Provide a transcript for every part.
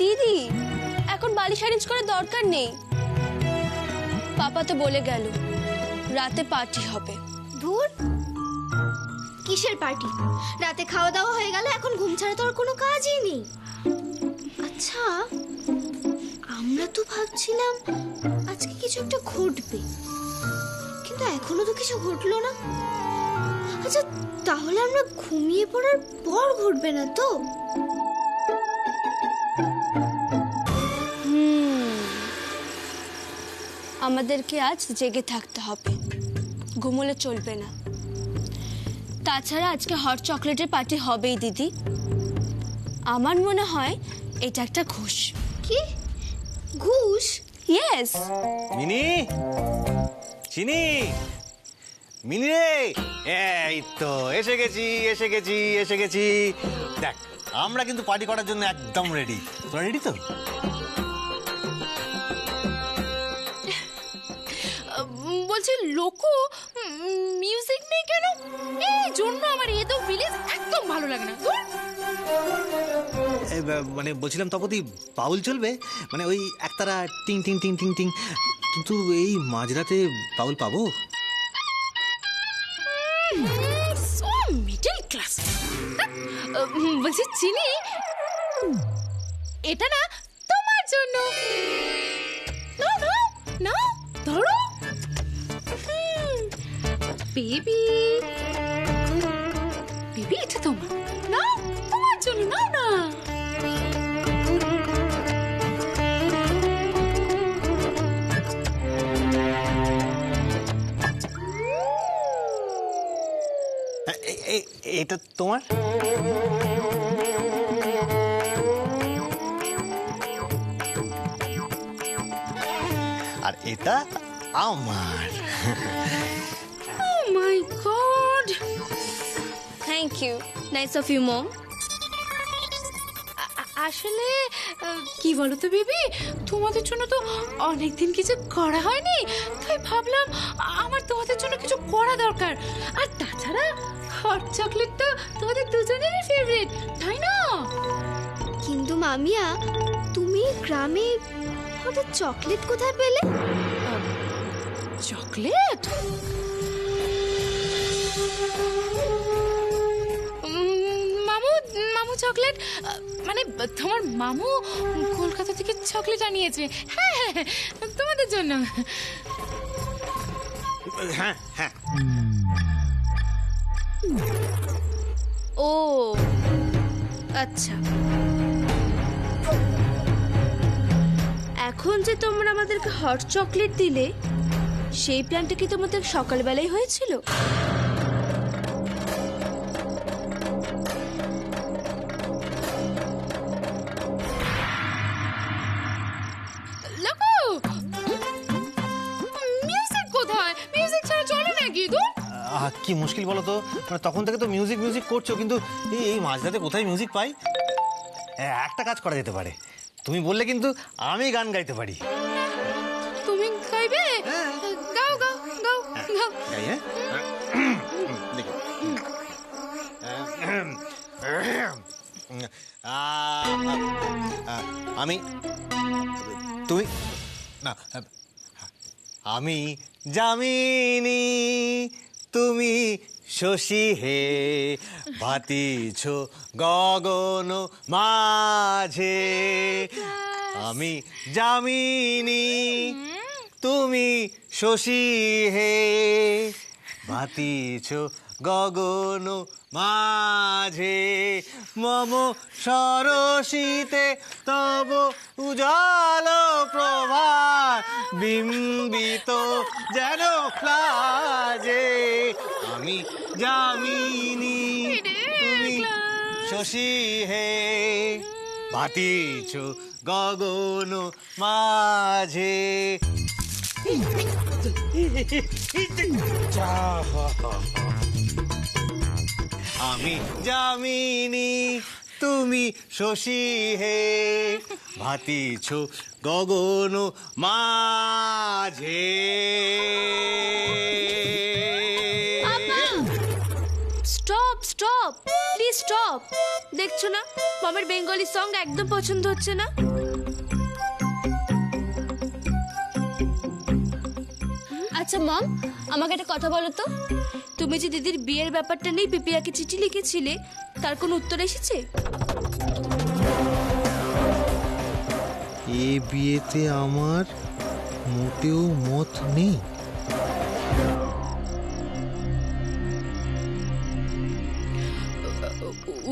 দিদি এখন বালিশ অ্যারেঞ্জ করার দরকার নেই। পাপা তো বলে গেল রাতে পার্টি হবে। ধুর, কিসের পার্টি? রাতে খাওয়া দাওয়া হয়ে গেলে এখন ঘুম ছাড়া তো আর কোনো কাজই নেই। আচ্ছা, আমরা তো ভাবছিলাম আজকে কিছু একটা ঘটবে, কিন্তু এখনো তো কিছু ঘটলো না। আচ্ছা, তাহলে আমরা ঘুমিয়ে পড়ার পর ঘটবে না তো? আমাদেরকে আজ জেগে থাকতে হবে, ঘুমোলে চলবে না। তাছাড়া আজকে হট চকলেটের পার্টি হবেই দিদি। আমার মনে হয় এটা একটা ঘুষ। কি ঘুষ? ইয়েস। মিনি, চিনি, মিনি রে, এই তো এসে গেছি এসে গেছি এসে গেছি। দেখ, আমরা কিন্তু পার্টি করার জন্য একদম রেডি। তোরা রেডি তো? বলছি লোকো, মিউজিক নেই কেন? এই জন্য আমার এ তো ভিলেজ একদম ভালো লাগে না। মানে বলছিলাম তপতি, বাউল চলবে? মানে ওই একতারা টিং টিং টিং টিং টিং, কিন্তু এই মাঝরাতে বাউল পাবো? So middle class. বলছি চিনি, এটা না তোমার জন্য। না না না, ধরো বেবি, বেবি এটা তোমার না, তোমার জন্য। না না, এটা তোমার? আর এটা আমার। Oh my god, thank you, nice of you mom. আসলে কি বলো তো বেবি, তোমাদের জন্য তো অনেকদিন কিছু করা হয়নি, তাই ভাবলাম আমার তোমাদের জন্য কিছু করা দরকার। আর তাছাড়া হট চকলেট তো তোমাদের দুজনেরই ফেভারিট, তাই না? কিন্তু মামিয়া, তুমি গ্রামে হঠাৎ চকলেট কোথায় পেলে? চকলেট? মামু, মামু চকলেট, মানে তোমার মামু কলকাতা থেকে চকলেট আনিয়েছে। হ্যাঁ হ্যাঁ, তোমাদের জন্য। হ্যাঁ হ্যাঁ। ও আচ্ছা, এখন যে তোমরা আমাদেরকে হট চকলেট দিলে, সেই প্ল্যানটা কি তোমাদের সকালবেলায় হয়েছিল? লোকো, মিউজিক কোথায়? মিউজিক ছাড়া চলে নাকি? কি মুশকিল বলো তো, মানে তখন থেকে তো মিউজিক মিউজিক করছো, কিন্তু এই মাঝরাতে কোথায় মিউজিক পাই? একটা কাজ করা যেতে পারে, তুমি বললে কিন্তু আমি গান গাইতে পারি। তুমি গাইবে? গাও গাও গাও গাও। গাই? হ্যাঁ, দেখো। আমি, তুমি না, আমি যামিনী, তুমি শশী হে, ভাতিছ গগন মাঝে। আমি যামিনী, তুমি শশী হে, ভাতিছ গগন মাঝে। মম সরসিতে তব উজাল প্রভা, বিম্বিত যেন ক্লাজে। আমি যামিনী, তুমি শশী হে, ভাতিছ গগন মাঝে। আমি যামিনী, তুমি শশী হে, ভাতিছ গগন মাঝে। Stop stop please stop. দেখছো না মমের বেঙ্গলি সং একদম পছন্দ হচ্ছে না। আচ্ছা মম, আমাকে একটা কথা বলো তো, তুমি যে দিদির বিয়ের ব্যাপারটা নিয়ে পিপিয়াকে চিঠি লিখেছিলে তার কোনো উত্তর এসেছে? এ বিয়েতে আমার মোটেও মত নেই।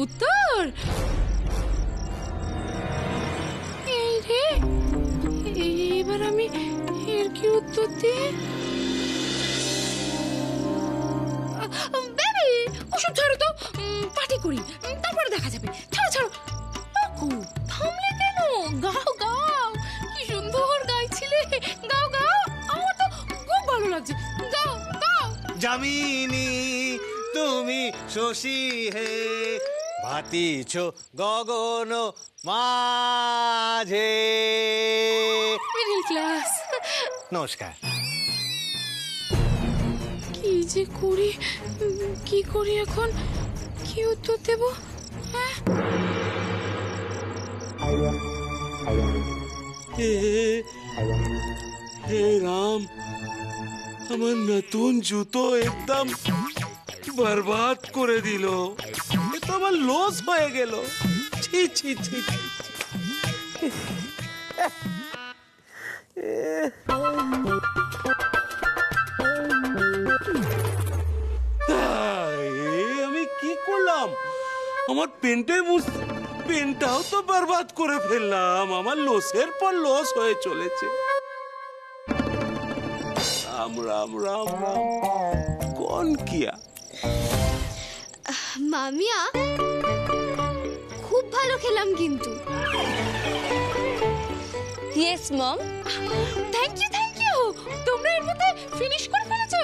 উত্তর এই রে, এবার আমি এর কি উত্তর দিই? বেবি ওসব ছাড়ো তো, পার্টি করি, তারপরে দেখা যাবে। ছাড়ো ছাড়ো, থামলে কেন? গাও গাও, কি সুন্দর গাইছিলে, গাও গাও, আমার তো খুব ভালো লাগছে, গাও গাও। যামিনী তুমি শশী হে, ভাতিছ গগন মাঝে। Middle class. নমস্কার। কি যে করি, কি করি এখন, কি উত্তর দেব? হ্যাঁ, হে রাম, আমার নতুন জুতো একদম বরবাদ করে দিল। এ তো আমার লস হয়ে গেল। ছি ছি ছি ছি। আমি কি করলাম? আমার পেনটাও তো বরবাদ করে ফেললাম। আমার লসের পর লস হয়ে চলেছে। রাম রাম রাম রাম, কোন কিয়া? মামিয়া, খুব ভালো খেলাম কিন্তু। Yes mom. Thank you thank you, তোমরা এর মধ্যে ফিনিশ করে ফেলেছো।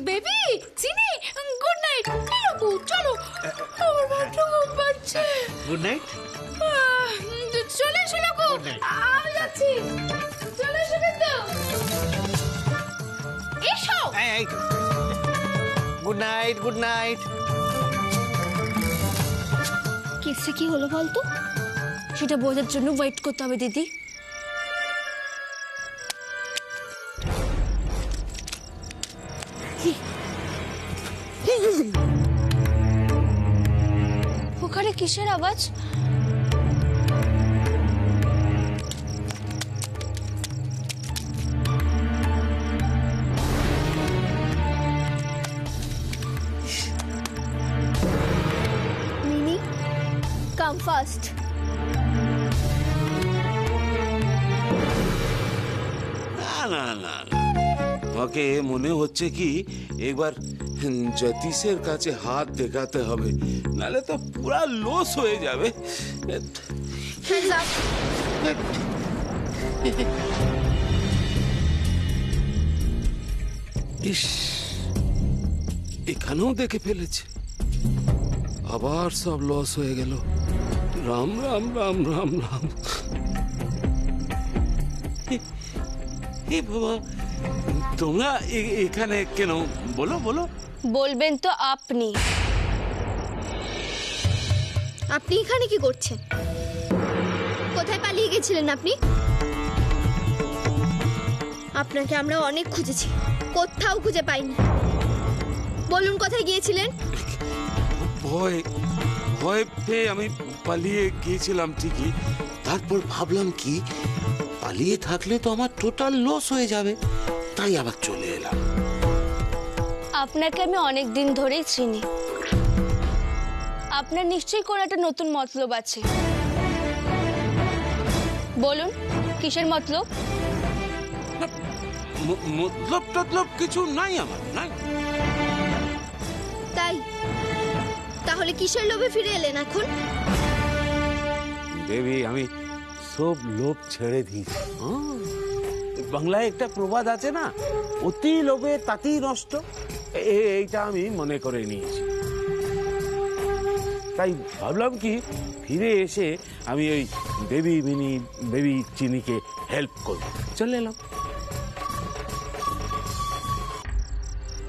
বেবি, চিনি, গুড নাইট। চলো, আমার ভাবটা ঘুম পাচ্ছে। Good night. চলে এসো লোকো, আমি যাচ্ছি। চলে এসো কিন্তু, এসো। Good night good night. কেসটা কি হলো বলতো? সেটা বোঝার জন্য ওয়েট করতে হবে দিদি। ওখানে কিসের আওয়াজ? মিনি, কাম ফাস্ট। না না না না, ওকে মনে হচ্ছে কি একবার জ্যোতিষের কাছে হাত দেখাতে হবে, নালে তো পুরা লস হয়ে যাবে। ইস, এখানেও দেখে ফেলেছে, আবার সব লস হয়ে গেল। রাম রাম রাম রাম রাম। এ বাবা, তোমরা এখানে কেন? বলো বলো। বলবেন তো আপনি। আপনি এখানে কি করছেন? কোথায় পালিয়ে গেছিলেন আপনি? আপনাকে আমরা অনেক খুঁজেছি, কোথাও খুঁজে পাইনি। বলুন কোথায় গিয়েছিলেন? ভয় ভয় পেয়ে আমি পালিয়ে গিয়েছিলাম ঠিকই, তারপর ভাবলাম কি পালিয়ে থাকলে তো আমার টোটাল লস হয়ে যাবে, তাই আবার চলে এলাম। আপনাকে আমি অনেক দিন ধরেই চিনি। আপনার নিশ্চয়ই কোনো একটা নতুন মতলব আছে। বলুন কিসের মতলব? মতলব টতলব কিছু নাই আমার, নাই। তাই তাহলে কিসের লোভে ফিরে এলেন এখন? দেবী, আমি সব লোভ ছেড়ে দিয়েছি। বাংলায় একটা প্রবাদ আছে না, অতি লোভে তাতেই নষ্ট। এইটা আমি মনে করে নিয়েছি। তাই ভাবলাম কি ফিরে এসে আমি ওই বেবি মিনি বেবি চিনিকে হেল্প করব। চলে এলাম।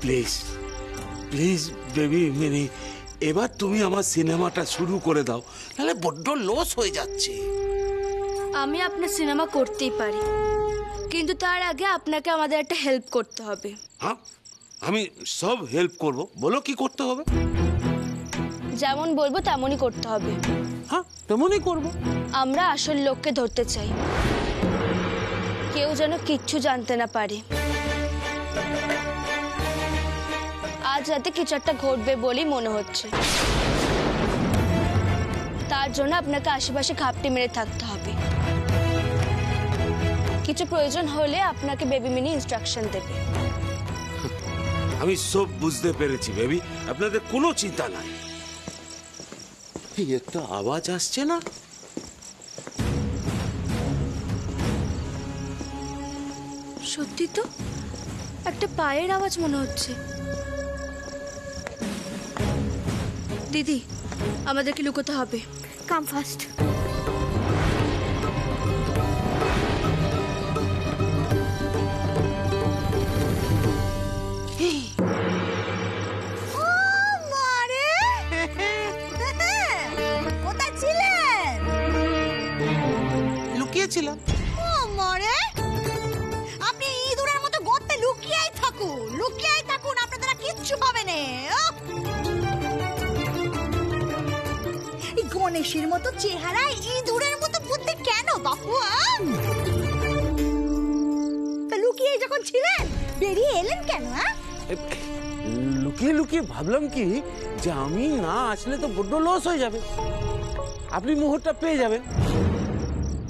প্লিজ প্লিজ বেবি মিনি, এবার তুমি আমার সিনেমাটা শুরু করে দাও, নাহলে বড্ড লস হয়ে যাচ্ছে। আমি আপনার সিনেমা করতেই পারি, কিন্তু তার আগে আপনাকে আমাদের একটা হেল্প করতে হবে। হ্যাঁ, আমি সব হেল্প করব, বলো কি করতে হবে। যেমন বলবো তেমনই করতে হবে। হ্যাঁ, তেমনই করব। আমরা আসল লোককে ধরতে চাই, কেউ যেন কিচ্ছু জানতে না পারে। আজ রাতে কিছু একটা ঘটবে বলেই মনে হচ্ছে, তার জন্য আপনাকে আশেপাশে ঘাপটি মেরে থাকতে হবে। কিছু প্রয়োজন হলে আপনাকে বেবি মিনি ইনস্ট্রাকশন দেবে। আমি সব বুঝতে পেরেছি বেবি, আপনাদের কোনো চিন্তা নাই। এই একটা আওয়াজ আসছে না? সত্যি তো, একটা পায়ের আওয়াজ মনে হচ্ছে। দিদি, আমাদেরকে লুকোতে হবে। কাম ফাস্ট। কোথায় ছিলেন? লুকিয়েছিলাম। ও মরে, আপনি ইঁদুরের মতো গর্তে লুকিয়েই থাকুন, লুকিয়েই থাকুন, আপনার দ্বারা কিচ্ছু হবে না। এই গণেশের মতো চেহারা, ইঁদুরের মতো বুদ্ধি কেন বাপু? তা লুকিয়ে যখন ছিলেন বেরিয়ে এলেন কেন? লুকিয়ে লুকিয়ে ভাবলাম কি যে আমি না আসলে তো বড্ড লস হয়ে যাবে, আপনি মোহরটা পেয়ে যাবেন।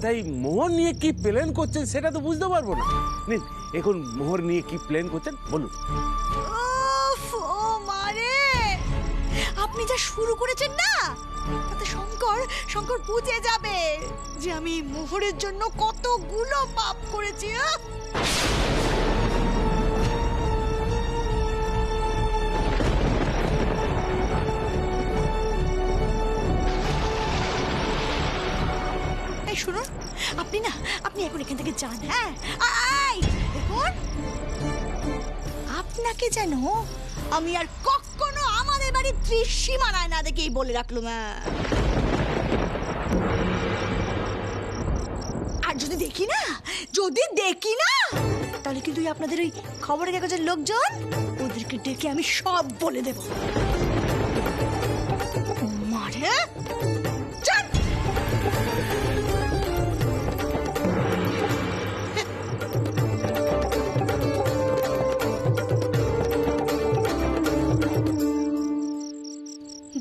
তাই মোহর নিয়ে কি প্ল্যান করছেন সেটা তো বুঝতে পারবো না। নিন, এখন মোহর নিয়ে কি প্ল্যান করছেন বলুন। উফ, ও মারে, আপনি যা শুরু করেছেন না, তাতে শঙ্কর বুঝে যাবে যে আমি মোহরের জন্য কতগুলো পাপ করেছি। এই শুনুন, আপনি এখন এখান থেকে যান। হ্যাঁ, দেখুন, আপনাকে যেন আমি আর কখনো আমাদের বাড়ির ত্রিসীমানায় না দেখেই বলে রাখলুম। আর যদি দেখি না তাহলে কিন্তু আপনাদের ওই খবরের কাগজের লোকজন, ওদেরকে ডেকে আমি সব বলে দেব। মারে চল।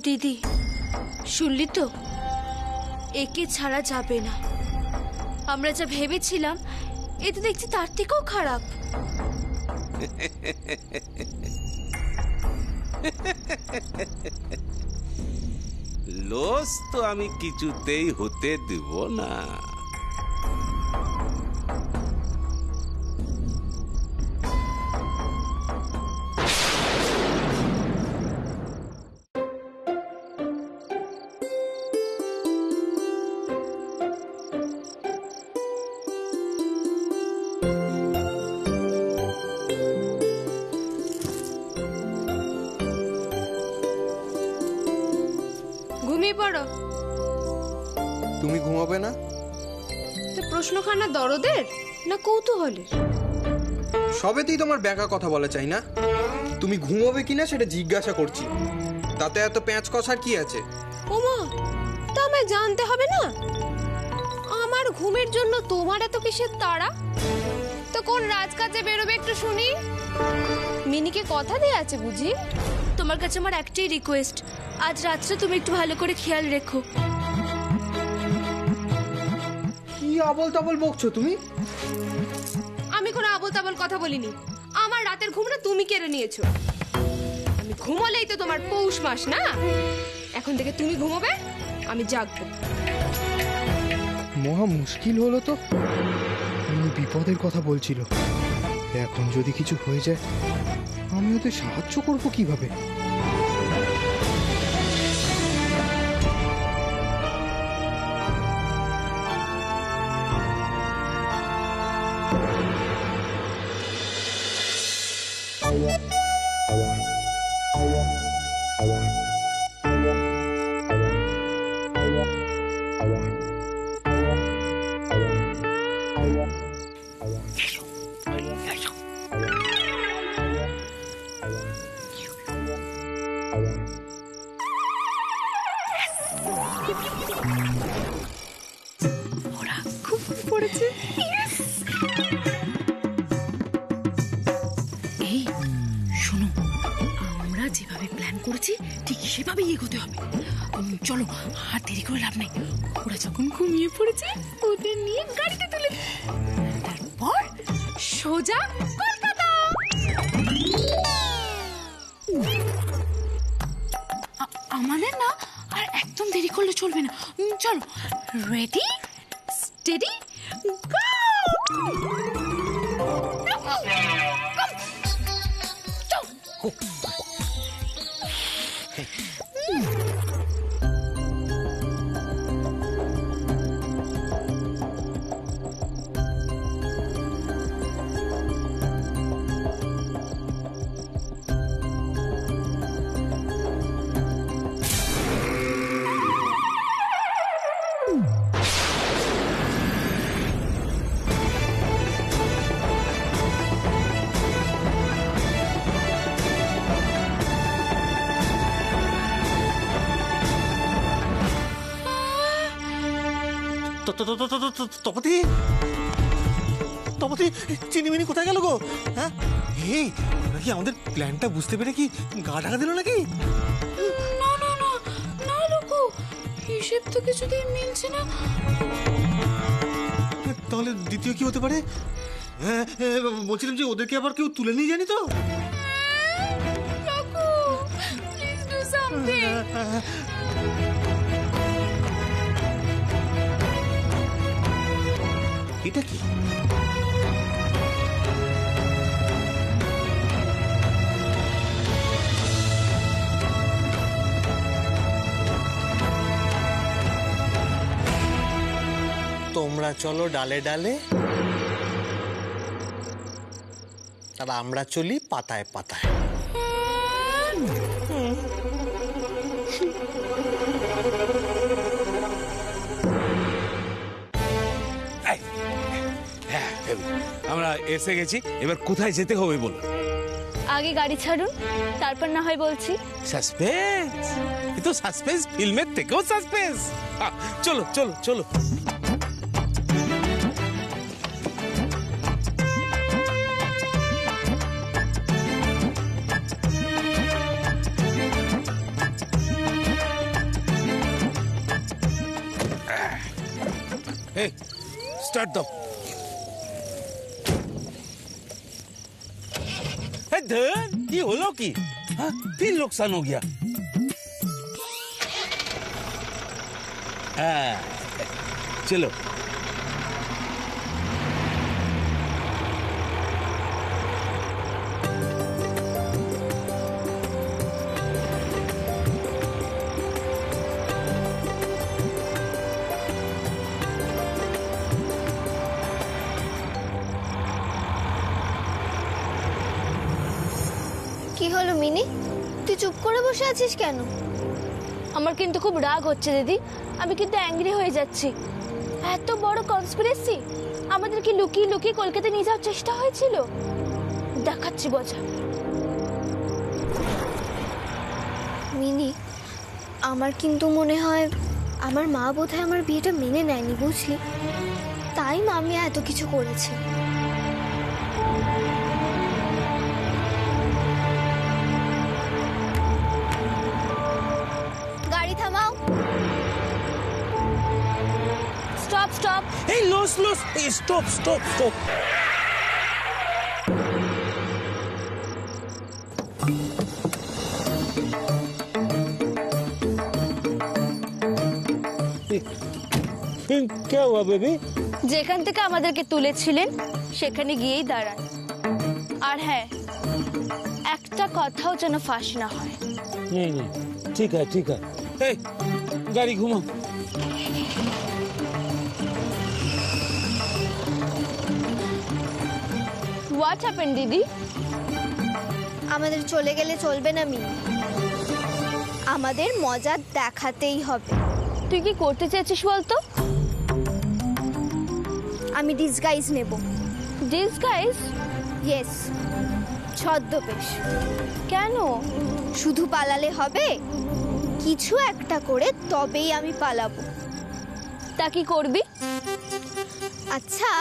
দিদি, শুনলি তো, একে ছাড়া যাবে না। আমরা যা ভেবেছিলাম এ তো দেখছি তার থেকেও খারাপ। লস তো আমি কিছুতেই হতে দেব না। ঘুমিয়ে পড়ো। তুমি ঘুমাবে না? তো প্রশ্নখানা দরদের না কৌতূহলের? সবেতেই তোমার ব্যাকা কথা বলা চাই না। তুমি ঘুমোবে কিনা সেটা জিজ্ঞাসা করছি, তাতে এত প্যাঁচ কষার কি আছে? ওমা, তা আমায় জানতে হবে না? আমার ঘুমের জন্য তোমার এত কিসের তাড়া? তো কোন রাজকাজে বেরোবে একটু শুনি। মিনিকে কথা দিয়ে আছে বুঝি? তোমার কাছে আমার একটাই রিকোয়েস্ট, আজ রাত্রে তুমি একটু ভালো করে খেয়াল রেখো। কি আবল তাবল বকছো তুমি? আমি কোনো আবল তাবল কথা বলিনি। আমার রাতের ঘুমটা তুমি কেড়ে নিয়েছো। আমি ঘুমোলেই তো তোমার পৌষ মাস না। এখন থেকে তুমি ঘুমোবে, আমি জাগবো। মহা মুশকিল হলো তো। উনি বিপদের কথা বলছিল, এখন যদি কিছু হয়ে যায় আমি ওদের সাহায্য করব কিভাবে? এই শোনো, আমরা যেভাবে প্ল্যান করেছি ঠিক সেভাবেই এগোতে হবে। চলো, আর দেরি করে লাভ নেই। ওরা যখন ঘুমিয়ে পড়েছে ওদের নিয়ে গাড়িতে তুলে দিই। তারপর সোজা কলকাতা। আমাদের না আর একদম দেরি করলে চলবে না। চলো, ready steady go. Tapati, Tapati, Chinimini কোথায় গেল গো? হ্যাঁ, এই ওরা কি আমাদের প্ল্যানটা বুঝতে পেরে কি গা ঢাকা দিল নাকি? না না না না লোকো, হিসেব তো কিছুতেই মিলছে না। তাহলে দ্বিতীয় কি হতে পারে? হ্যাঁ, বলছিলাম যে ওদেরকে আবার কেউ তুলে নিয়ে জানি তো? লোকো, প্লিজ ডু সামথিং। এটা কি? তোমরা চলো ডালে ডালে, আর আমরা চলি পাতায় পাতায়। আমরা এসে গেছি, এবার কোথায় যেতে হবে বলো? আগে গাড়ি ছাড়ুন, তারপর না হয় বলছি। সাসপেন্স, এ তো সাসপেন্স ফিল্মের থেকেও সাসপেন্স। চলো চলো চলো। এই স্টার্ট দাও। ये होलो की? हाँ, फिर नुकसान हो गया। हाँ, चलो। কি হলো মিনি, তুই চুপ করে বসে আছিস কেন? আমার কিন্তু খুব রাগ হচ্ছে দিদি, আমি কিন্তু অ্যাংরি হয়ে যাচ্ছি। এত বড় কনস্পিরেসি আমাদেরকে লুকিয়ে লুকিয়ে কলকাতা নিয়ে যাওয়ার চেষ্টা হয়েছিল। দেখাচ্ছি বোঝা। মিনি, আমার কিন্তু মনে হয় আমার মা বোধহয় আমার বিয়েটা মেনে নেয়নি, বুঝলি? তাই মামি এত কিছু করেছে। গাড়ি থামাও। Stop stop. Hey, los, hey, stop. क्या हुआ बेबी? যেখান থেকে আমাদেরকে তুলেছিলেন সেখানে গিয়েই দাঁড়ান। আর হ্যাঁ, একটা কথাও যেন ফাঁস না হয়। नहीं नहीं ठीक है ठीक है ए, गाड़ी घुमाओ হোয়াট হ্যাপেন দিদি? আমাদের চলে গেলে চলবে না মিনি, আমাদের মজা দেখাতেই হবে। তুই কি করতে চাইছিস বলতো? আমি ডিসগাইজ নেব। ডিসগাইজ? ইয়েস, ছদ্মবেশ। কেন? শুধু পালালে হবে, কিছু একটা করে তবেই আমি পালাবো। তা কি করবি? আচ্ছা,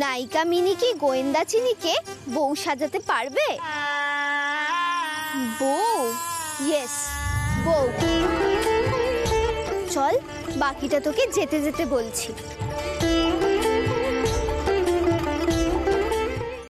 নায়িকা মিনি কি গোয়েন্দা চিনিকে বউ সাজাতে পারবে? বউ? ইয়েস, বউ। চল, বাকিটা তোকে যেতে যেতে বলছি।